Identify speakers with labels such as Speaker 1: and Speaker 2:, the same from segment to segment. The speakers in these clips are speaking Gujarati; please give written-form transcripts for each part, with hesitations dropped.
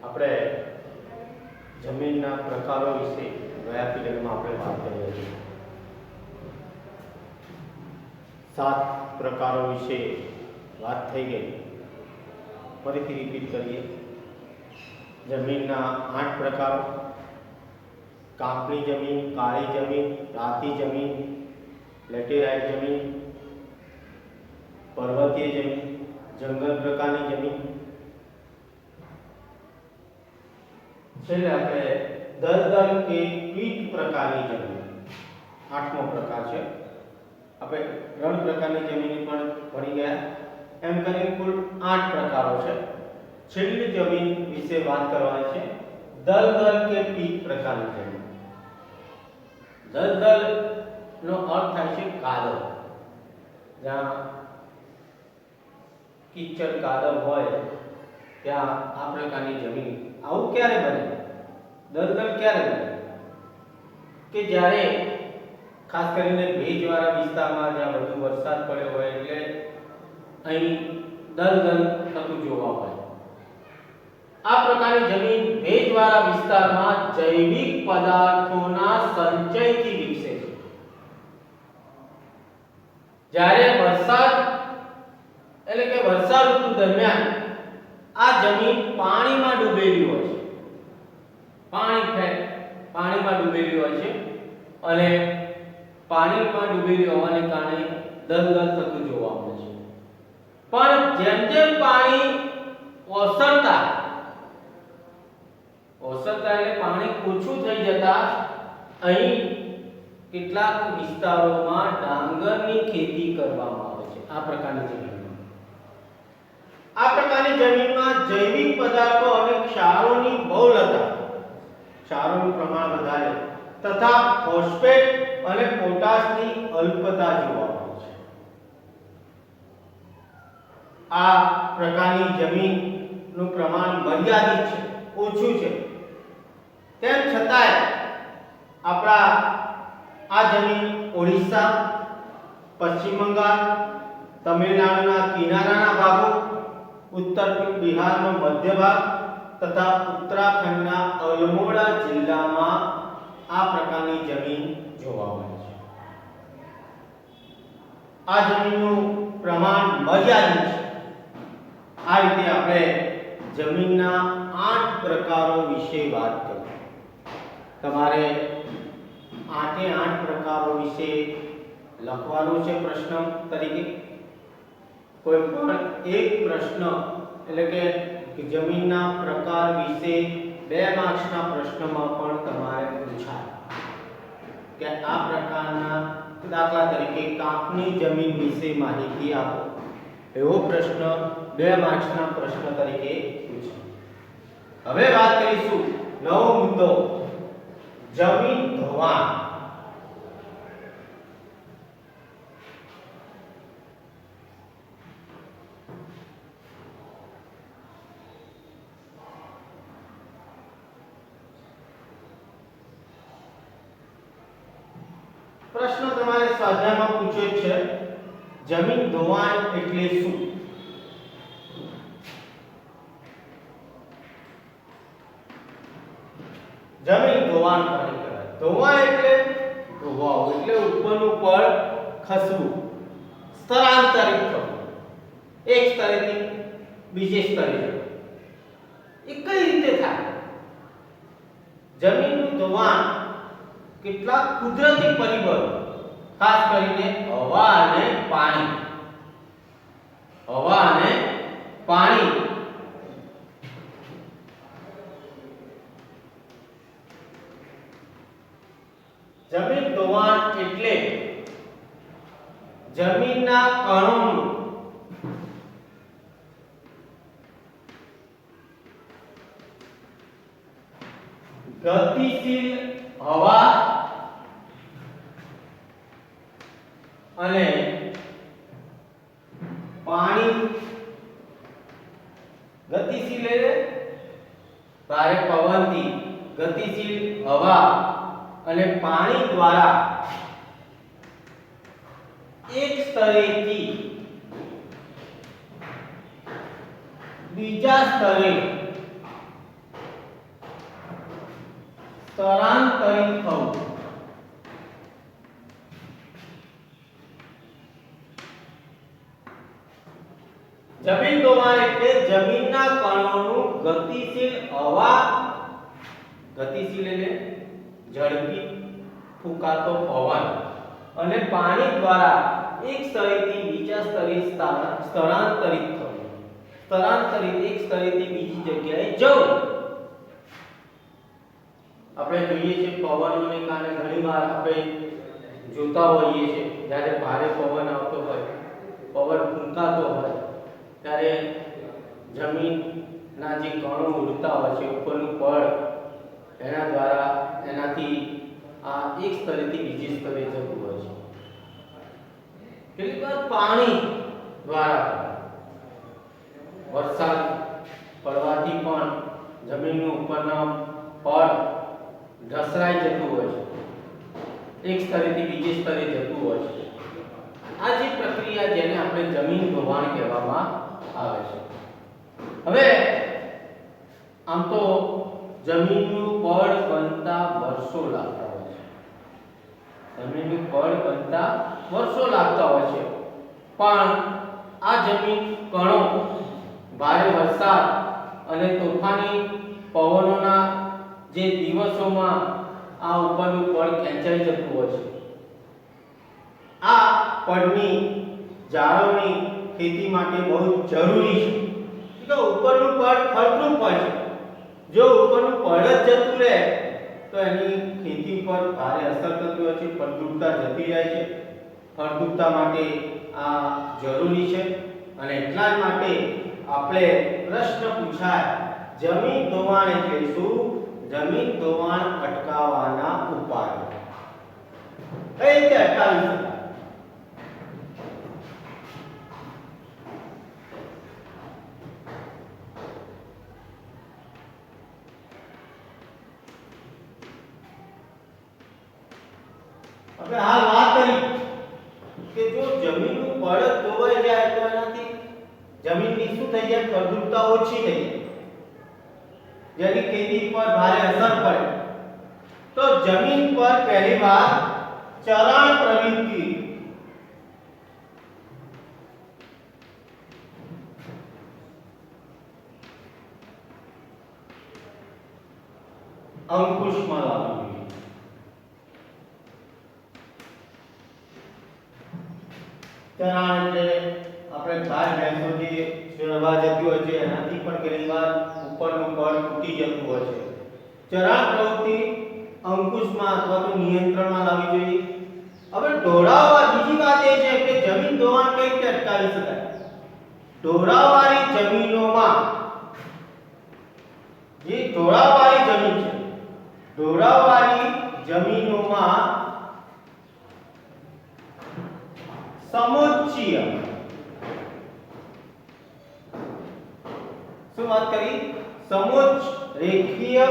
Speaker 1: આપણે જમીનના પ્રકારો વિશે ગયા પીરિયડમાં આપણે વાત કરી હતી. 7 પ્રકારો વિશે વાત થઈ ગઈ. ફરીથી રિપીટ કરીએ. જમીનના 8 પ્રકારો: કાપની જમીન, કાળી જમીન, રાતી જમીન, લેટેરાઇટ જમીન, પર્વતીય જમીન, જંગલ પ્રકારની જમીન. છેલ્લે આપણે દલદલ કે પીટ પ્રકારની જમીન, 8મો પ્રકાર છે. આપણે રણ પ્રકારની જમીન પણ ભણી ગયા. એમ કરીને કુલ 8 પ્રકારો છે. છેલ્લી જમીન વિશે વાત કરવાની છે, દલદલ કે પીટ પ્રકારની જમીન. દલદલ નો અર્થ થાય છે કાદવ. જ્યાં કીચડ કાદવ હોય ત્યાં આ પ્રકારની જમીન. આવું ક્યારે બને? દલદલ ક્યારે બને? કે જ્યારે ખાસ કરીને ભેજવાળા વિસ્તારમાં જ્યાં વધુ વરસાદ પડ્યો હોય એટલે અહીં દલદલ થતું જોવા મળે. આ પ્રકારની જમીન ભેજવાળા વિસ્તારમાં જૈવિક પદાર્થોના સંચયથી વિકસે છે. જ્યારે વરસાદ એટલે કે વર્ષા ઋતુ દરમિયાન આ જમીન પાણીમાં ડૂબેલી હોય છે. પાણીમાં ડૂબેલી હોય છે અને પાણીમાં ડૂબેલી હોવાને કારણે દલદલ થતું જોવા મળે છે. પણ જેમ જેમ પાણી ઓસરતા એટલે પાણી ઓછું થઈ જતા અહીં કેટલાક વિસ્તારોમાં ડાંગરની ખેતી કરવામાં આવે છે. આ પ્રકારની જમીનમાં જૈવિક પદાર્થો અને ક્ષારોની બહુલતા, ક્ષારોનું પ્રમાણ વધારે તથા ફોસ્ફેટ અને પોટાશની અલ્પતા જોવા મળે છે. આ પ્રકારની જમીનનું પ્રમાણ મર્યાદિત છે, ઓછું છે. તેમ છતાંય આપણા આ જમીન ઓડિશા, પશ્ચિમ બંગાળ, તમિલનાડુના કિનારાના ભાગો, ઉત્તર બિહારનો મધ્ય ભાગ તથા ઉત્તરાખંડના અલ્મોડા જિલ્લામાં આ પ્રકારની જમીન જોવા મળે છે. આ જમીનનું પ્રમાણ મર્યાદિત છે. આ રીતે આપણે જમીનના 8 પ્રકારો વિશે વાત કરી. તમારે 8 પ્રકારો વિશે લખવાનું છે પ્રશ્ન તરીકે. કોઈ પણ એક પ્રશ્ન એટલે કે જમીનના પ્રકાર વિશે 2 માર્ક્સના પ્રશ્નમાં પણ તમારે પૂછાય કે આ પ્રકારના, દાખલા તરીકે કાપની જમીન વિશે માહિતી આપો, એવો પ્રશ્ન 2 માર્ક્સના પ્રશ્ન તરીકે પૂછાય. હવે વાત કરીશું નવો મુદ્દો, જમીન ધોવાણ. પ્રશ્ન તમારે સ્વાધ્યાયમાં પૂછ્યો છે, જમીન ધોવાણ એટલે શું? જમીન ધોવાણ કોને કહેવાય? ધોવાણ એટલે ધોવાવું, એટલે ઉપરનું પડ ખસવું, સ્થળાંતરિત થવું, એક સ્તરેથી બીજે સ્તરે જવું. એ કઈ રીતે થાય? જમીનનું ધોવાણ કેટલાક કુદરતી પરિબળો, ખાસ કરીને હવા અને પાણી જમીન ધોવાણ એટલે જમીનના કણોનું ગતિશીલ હવા અને પાણી, ગતિશીલ એટલે ભારે પવનથી ગતિશીલ હવા અને પાણી દ્વારા એક સ્તરેથી બીજા સ્તરે જમીનના કણોનું ગતિશીલ હવા, ગતિશીલ એટલે ઝડપી ફૂંકાતો પવન અને પાણી દ્વારા એક સ્થળેથી બીજા સ્થળે સ્થળાંતરિત થવું, એક સ્થળેથી બીજી જગ્યાએ જવું. આપણે જોઈએ છીએ પવનોને કારણે ઘણીવાર આપણે જોતા હોઈએ છીએ જ્યારે ભારે પવન આવતો હોય, પવન ફૂંકાતો હોય ત્યારે જમીનના જે કણો ઉડતા હોય છે ઉપરનું પડ, એના દ્વારા એનાથી આ એક સ્થળેથી બીજી સ્થળે જતું હોય છે. કેટલીક વાર પાણી દ્વારા વરસાદ પડવાથી પણ જમીનનું ઉપરના પડ ઢસડાઈ જતું હોય છે, એક સ્થળેથી બીજે સ્થળે જતું હોય છે. આ જે પ્રક્રિયા જેને આપણે જમીન ધોવાણ કહેવામાં આવે છે. હવે આમ તો જમીનનું પડ બનતા વર્ષો લાગતા હોય છે, જમીનનું પડ બનતા વર્ષો લાગતા હોય છે, પણ આ જમીન કણો ભારે વરસાદ અને તોફાની પવનોના જે દિવસોમાં આ ઉપરનું પડ ખેંચાઈ જતું હોય છે. આ પડની જાળવણી ખેતી માટે બહુ જરૂરી છે કે ઉપરનું પડ ફળદ્રુપ હોય છે. જો ઉપરનું પડ જ જતું રહે તો એની ખેતી પર ભારે અસર થતી હોય છે, ફળદ્રુપતા જતી જાય છે. ફળદ્રુપતા માટે આ જરૂરી છે અને એટલા જ માટે આપણે પ્રશ્ન પૂછાય જમીન ધોવાણ એટલે શું? જમીન ધોવાણ અટકાવવાના ઉપાયો. કઈ રીતે અટકાવી શકાય? આપણે હાલ વાત કરી કે જો જમીનનું પડ ધોવાઈ જાય તો એનાથી જમીનની શું થઈ જાય? ફળદ્રુપતા ઓછી થઈ જાય, જેની ખેતી પર ભારે અસર પડે. તો જમીન પર પહેલી વાર ચરણ પ્રવૃત્તિ, અંકુશમાં લાવવી જોઈએ. ચરણ એટલે આપણે ગાય ભેંસો જે ચરવા જતી હોય છે એનાથી પણ ઘણીવાર ઉપરનું પડ તૂટી જતું હોય છે. ચરણ પ્રવૃત્તિ અંકુશમાં અથવા તો નિયંત્રણમાં લાવવી જોઈએ. હવે ઢોળાવવા, બીજી વાત એ છે કે જમીન ધોવાણ કઈ રીતે અટકાવી શકાય? ઢોળાવવાળી જમીનોમાં, જે ઢોળાવવાળી જમીન છે, ઢોળાવવાળી જમીનોમાં સમોચ્ચીય, શું વાત કરી? સમોચ્ચ રેખીય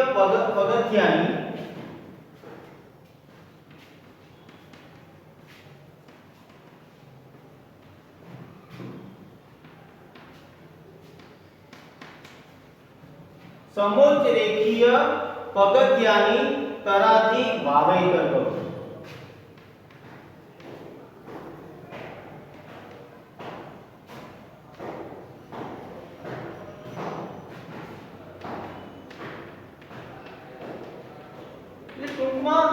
Speaker 1: પગથિયાની તરાથી વાવેતર કરો. ટૂંકમાં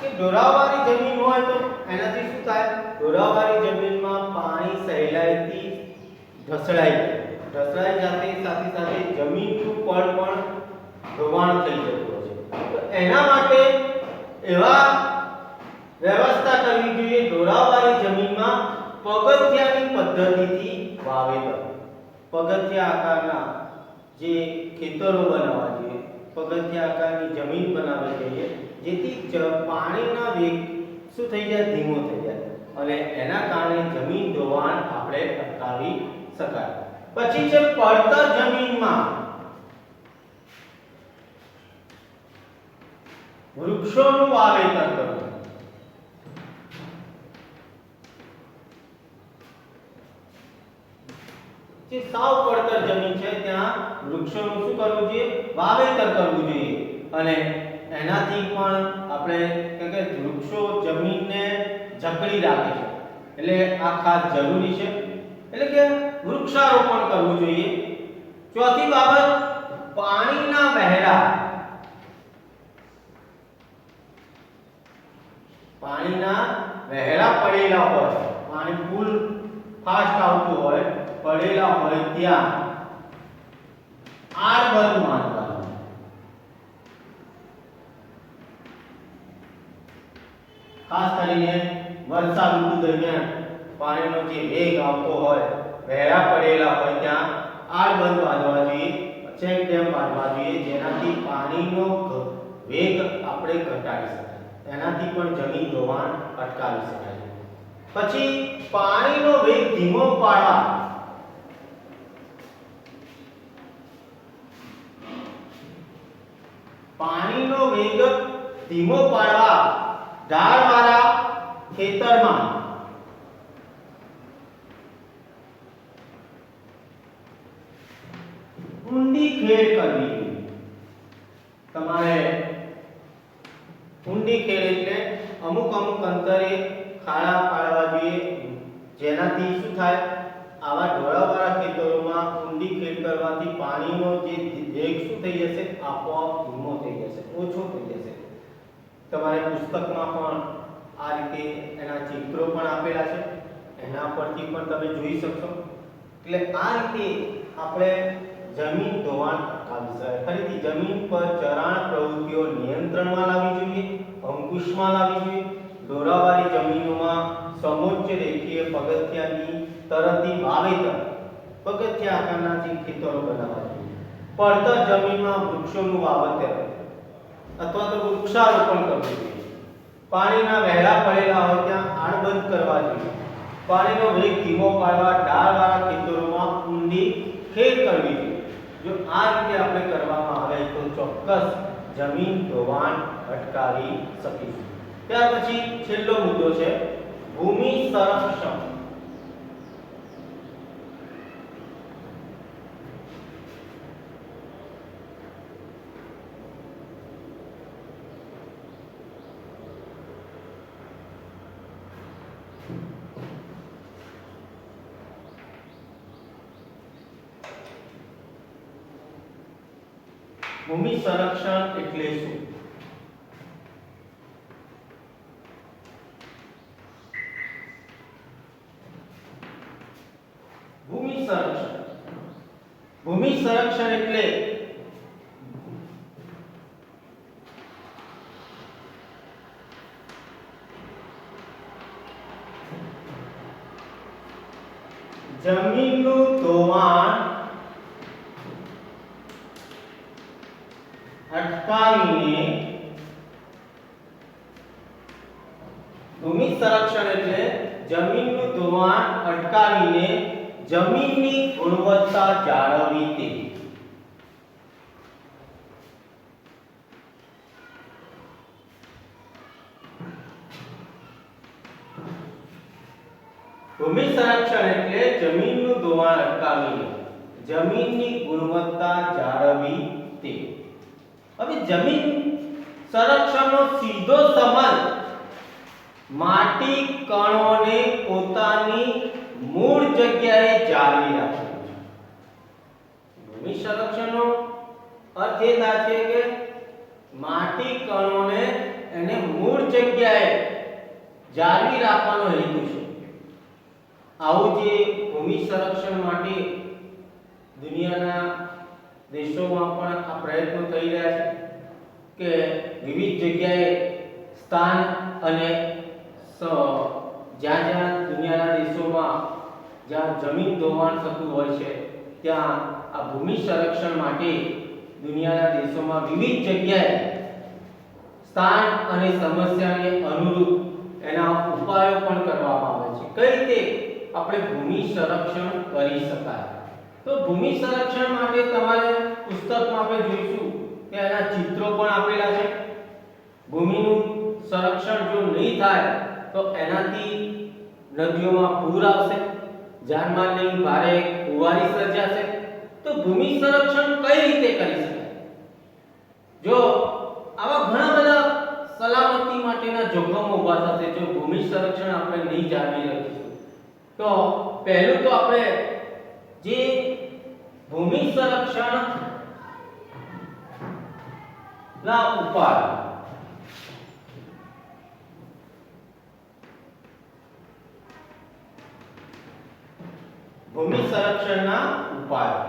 Speaker 1: કે ઢોળાવવાળી જમીન હોય તો એનાથી શું થાય? ઢોળાવવાળી જમીનમાં પાણી સહેલાઈથી ઢસડાઈ સાથે સાથે જમીનનું પડ પણ ધોવાણ થઈ જતું હોય છે. તો એના માટે એવા વ્યવસ્થા કરવી જોઈએ ઢોળાવવાળી જમીનમાં પગથિયાની પદ્ધતિથી વાવેતર. પગથિયા આકારના જે ખેતરો બનાવવા જોઈએ, પગથિયા આકારની જમીન બનાવવી જોઈએ, જેથી પાણીના વેગ શું થઈ જાય? ધીમો થઈ જાય અને એના કારણે જમીન ધોવાણ આપણે અટકાવી શકાય. પછી છે પડતર જમીનમાં વૃક્ષોનું વાવેતર કરવું. જે સાવ પડતર જમીન છે ત્યાં વૃક્ષોનું શું કરવું જોઈએ? વાવેતર કરવું જોઈએ. અને એનાથી પણ આપણે કે વૃક્ષો જમીનને જકડી રાખે છે, એટલે આ ખાસ જરૂરી છે. એટલે કે વૃક્ષારોપણ કરવું જોઈએ ચોથી બાબત, પાણીના વહેલા, પાણીના વહેલા પડેલા હોય, પાણી ફૂલ ફાસ્ટ આવતું હોય, પડેલા હોય ત્યાં આડબંધ બાંધવાનું. ખાસ કરીને વર્ષા ઋતુ દરમિયાન પાણીનો જે વેગ આવતો હોય, વહેલા પડેલા હોય ત્યાં આડબંધ બાંધવા જોઈએ, ચેક ડેમ બાંધવા જોઈએ, જેનાથી પાણીનો વેગ આપણે ઘટાડી શકાય, એનાથી પણ જમીન ધોવાણ અટકાવી શકાય. પછી પાણીનો વેગ ધીમો પાડવા, પાણીનો વેગ ધીમો પાડવા ઢાળવાળા ખેતરમાં ઊંડી ખેડ કરવી. તમારે ઊંડી ખેડ એટલે અમુક અંતરે ખાડા પાડવા જોઈએ, જેનાથી શું થાય, આવા ઢોળાવાળા ખેતરોમાં ઊંડી ખેડ કરવાથી પાણીનો જે વેગ શું થઈ જશે, આપોઆપ ધીમો થઈ જશે, ઓછો થઈ જશે. તમારે પુસ્તકમાં પણ આ રીતે એના ચિત્રો પણ આપેલા છે, એના પરથી પણ તમે જોઈ શકશો. એટલે આ રીતે આપણે જમીન ધોવાણ અટકાવી શકાય. ફરીથી જમીન પર ચરાણ પ્રવૃત્તિઓ નિયંત્રણમાં લાવવી જોઈએ, અંકુશમાં લાવવી જોઈએ. ઢોળાવાળી જમીનોમાં સમોચ્ચ રેખીય પગથિયાની તરતી વાવેતર, પગથિયા આકારના જે ખેતરો બનાવવા જોઈએ. પડતર જમીનમાં વૃક્ષોનું વાવેતર અથવા તો વૃક્ષારોપણ કરવું જોઈએ. પાણીના વહેલા પડેલા હોય ત્યાં આડબંધ કરવા જોઈએ. પાણીનો વેગ ધીમો પાડવા ઢાળવાળા ખેતરોમાં ઊંડી ખેડ કરવી જોઈએ. જો આ રીતે આપણે કરવામાં આવે તો ચોક્કસ જમીન ધોવાણ અટકાવી શકીશું. ત્યાર પછી છેલ્લો મુદ્દો છે ભૂમિ સંરક્ષણ. ભૂમિ સંરક્ષણ એટલે શું? ભૂમિ સંરક્ષણ એટલે જમીનનું ધોવાણ અટકાવીને, ભૂમિ સંરક્ષણ એટલે જમીનનું ધોવાણ અટકાવીને જમીનની ગુણવત્તા જાળવવી તે. ભૂમિ સંરક્ષણ એટલે જમીનનું ધોવાણ અટકાવીને જમીનની ગુણવત્તા જાળવવી તે. હવે જમીન સંરક્ષણનો સીધો સંબંધ માટી કણોને પોતાની મૂળ જગ્યાએ જાળવી રાખવું છે. ભૂમિ સંરક્ષણનો અર્થ એ થાય છે કે માટી કણોને એને મૂળ જગ્યાએ જાળવી રાખવાનો હેતુ છે. આવું જે ભૂમિ સંરક્ષણ માટે દુનિયાના દેશોમાં પણ આ પ્રયત્નો થઈ રહ્યા છે કે વિવિધ જગ્યાએ સ્થાન અને જ્યાં જ્યાં દુનિયાના દેશોમાં જ્યાં જમીન ધોવાણ થતું હોય છે ત્યાં આ ભૂમિ સંરક્ષણ માટે દુનિયાના દેશોમાં વિવિધ જગ્યાએ સ્થાન અને સમસ્યાને અનુરૂપ એના ઉપાયો પણ કરવામાં આવે છે. કઈ રીતે આપણે ભૂમિ સંરક્ષણ કરી શકાય? તો ભૂમિ સંરક્ષણ માટે તમારે પુસ્તકમાં આપણે જોઈશું કે એના ચિત્રો પણ આપેલા છે. ભૂમિનું સંરક્ષણ જો નહીં થાય તો એનાથી નદીઓમાં પૂર આવશે, જાનમાલની ભારે ખુવારી સર્જાશે. તો ભૂમિ સંરક્ષણ કઈ રીતે કરી શકાય? જો આવા ઘણા બધા સલામતી માટેના જોખમો ઊભા થશે જો ભૂમિ સંરક્ષણ આપણે નહીં જાળવી રાખીશું. તો પહેલું તો આપણે જે ભૂમિ સંરક્ષણ ના ઉપાય ભૂમિ સંરક્ષણના ઉપાય।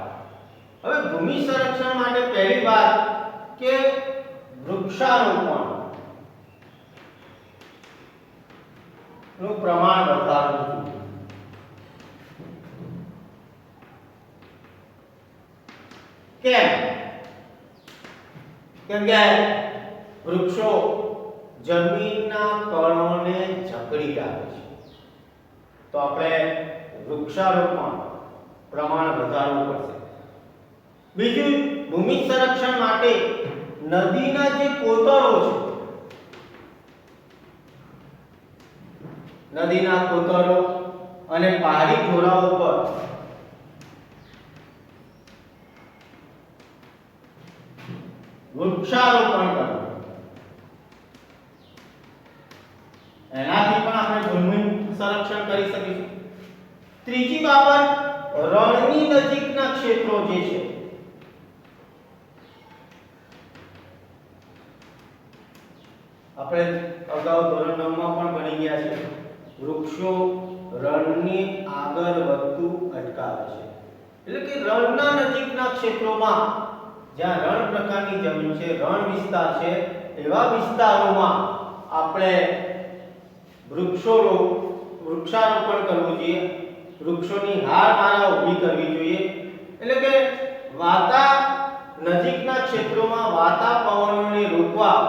Speaker 1: હવે ભૂમિ સંરક્ષણ માટે પહેલી વાત કે વૃક્ષારોપણ નું પ્રમાણ વધારવું જોઈએ। કેમ? કેમ કે વૃક્ષો જમીનના કણોને જકડી રાખે છે, તો આપણે વૃક્ષારોપણ પ્રમાણ વધારવું પડશે। બીજું, ભૂમિ સંરક્ષણ માટે નદીના જે કોતરો છે, નદીના કોતરો અને પહાડી ઢોળાવો પર વૃક્ષારોપણ કરવું, એનાથી પણ આપણે ભૂમિ સંરક્ષણ કરી શકીશું। ત્રીજી બાબત, રણની નજીકના ક્ષેત્રો જે છે, આપણે અગાઉ ધોરણ 9 માં પણ ભણી ગયા છે, વૃક્ષો રણની આગળ વધતું અટકાવે છે। એટલે કે રણના નજીકના ક્ષેત્રોમાં જ્યાં રણ પ્રકારની જમીન છે, રણ વિસ્તાર છે, એવા વિસ્તારોમાં આપણે વૃક્ષારોપણ કરવું જોઈએ, વૃક્ષોની હારમાળા ઊભી કરવી જોઈએ। એટલે કે નજીકના ક્ષેત્રોમાં વાતા પવનોને રોકવા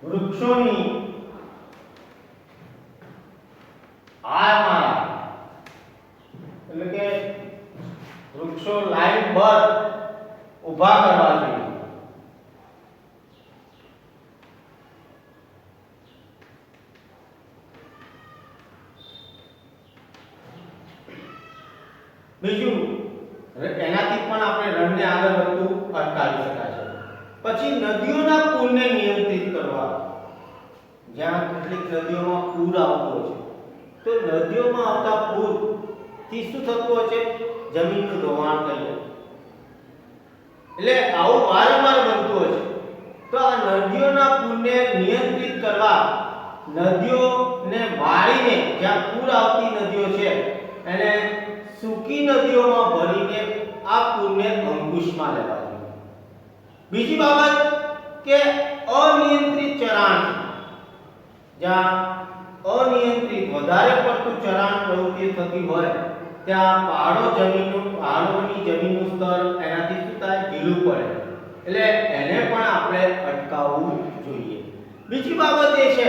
Speaker 1: વૃક્ષોની હારમાળા, એટલે કે વૃક્ષો લાઈનબદ્ધ ઊભા કરવા જોઈએ। બીજું, એનાથી પણ આપણે રણને આગળ વધતું અટકાવી શકાય છે। પછી નદીઓના પૂરને નિયંત્રિત કરવા, જ્યાં કેટલીક નદીઓમાં પૂર આવતો હોય છે, તો નદીઓમાં આવતા પૂર થી શું થતું હોય છે, જમીનનું ધોવાણ થઈ જાય, એટલે આવું વારંવાર બનતું હોય છે। તો આ નદીઓના પૂરને નિયંત્રિત કરવા, નદીઓને વાળીને, જ્યાં પૂર આવતી નદીઓ છે એને સૂકી નદીઓમાં ભરીને આ પૂરને અંકુશમાં લેવા જોઈએ। બીજી બાબત કે અનિયંત્રિત ચરાણ, જ્યાં અનિયંત્રિત વધારે પડતું ચરાણ પ્રવૃત્તિ થતી હોય ત્યાં પહાડોની જમીનનું સ્તર એનાથી શું થાય, ઢીલું પડે, એટલે એને પણ આપણે અટકાવવું જોઈએ। બીજી બાબત એ છે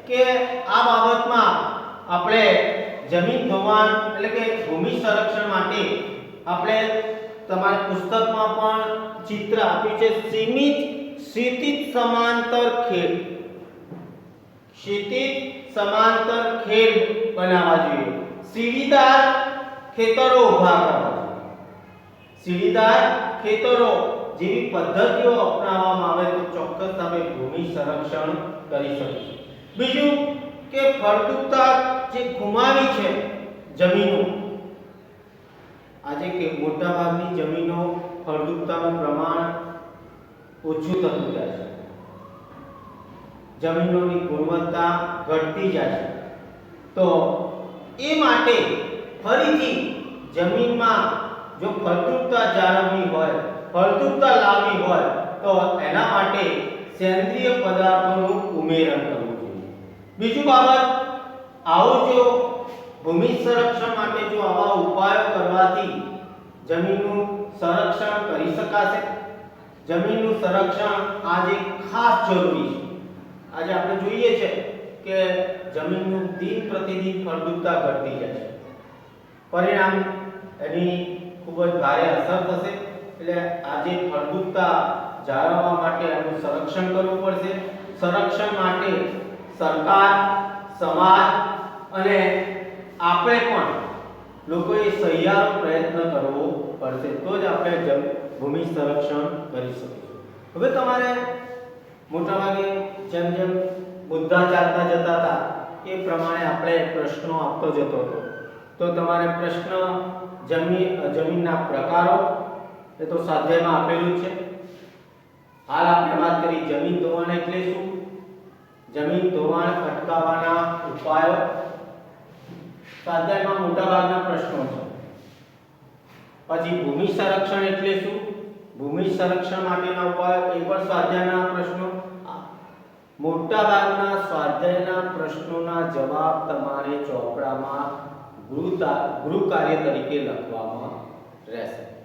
Speaker 1: કે આ બાબતમાં આપણે જમીન ધોવાણ એટલે કે ભૂમિ સંરક્ષણ માટે આપણે તમારા પુસ્તકમાં પણ ચિત્ર આપ્યું છે, ક્ષિતિજ સમાંતર ખેડ, ક્ષિતિજ સમાંતર ખેડ બનાવવા જોઈએ, સીડીદાર ખેતરો ઊભા કરવા જોઈએ। સીડીદાર ખેતરો જેવી પદ્ધતિઓ અપનાવવામાં આવે તો ચોક્કસ આપણે ભૂમિ સંરક્ષણ કરી શકીશું। બીજું કે ફળદ્રુપતા જે ગુમાવી છે જમીનો, આજે કે મોટા ભાગની જમીનો ફળદ્રુપતાનું પ્રમાણ ઓછું થતું જાય છે, જમીનોની ગુણવત્તા ઘટતી જાય છે, તો એ માટે ફરીથી જમીનમાં જો ફળદ્રુપતા જાળવવી હોય, ફળદ્રુપતા લાવવી હોય તો એના માટે સેન્દ્રિય પદાર્થોનું ઉમેરણ કરવું જોઈએ। બીજું બાબત, આવું જો ભૂમિ સંરક્ષણ માટે જો આવા ઉપાયો કરવાથી જમીનનું સંરક્ષણ કરી શકાશે। જમીનનું સંરક્ષણ આજે ખાસ જરૂરી છે। આજે આપણે જોઈએ છે કે જમીનનું દિન પ્રતિદિન ફળદ્રુપતા ઘટતી જાય છે, પરિણામ એની ખૂબ જ ભારે અસર થશે। એટલે આજે ફળદ્રુપતા જાળવવા માટે આનું સંરક્ષણ કરવું પડશે। સંરક્ષણ માટે સરકાર, સમાજ અને આપણે પણ લોકોએ સહિયારો પ્રયત્ન કરવો પડશે, તો જ આપણે ભૂમિ સંરક્ષણ કરી શકીશું। હવે તમારે મોટાભાગે જેમ જેમ મુદ્દા ચાલતા જતા હતા એ પ્રમાણે આપણે પ્રશ્નો આપતો જતો હતો. તો તમારે પ્રશ્ન જમીનના પ્રકારો એ તો સ્વાધ્યાયમાં આપેલું છે. હાલ આપણે વાત કરી જમીન ધોવાણ એટલે શું, જમીન ધોવાણ અટકાવવાના ઉપાયો. સ્વાધ્યાયમાં મોટાભાગના પ્રશ્નો છે. પછી ભૂમિ સંરક્ષણ એટલે શું, ભૂમિ સંરક્ષણ માટેના ઉપાયો, એ પણ સ્વાધ્યાયના પ્રશ્નો. મોટાભાગના સ્વાધ્યાયના પ્રશ્નોના જવાબ તમારે ચોપડામાં ગૃહ કાર્ય તરીકે લખવામાં રહેશે.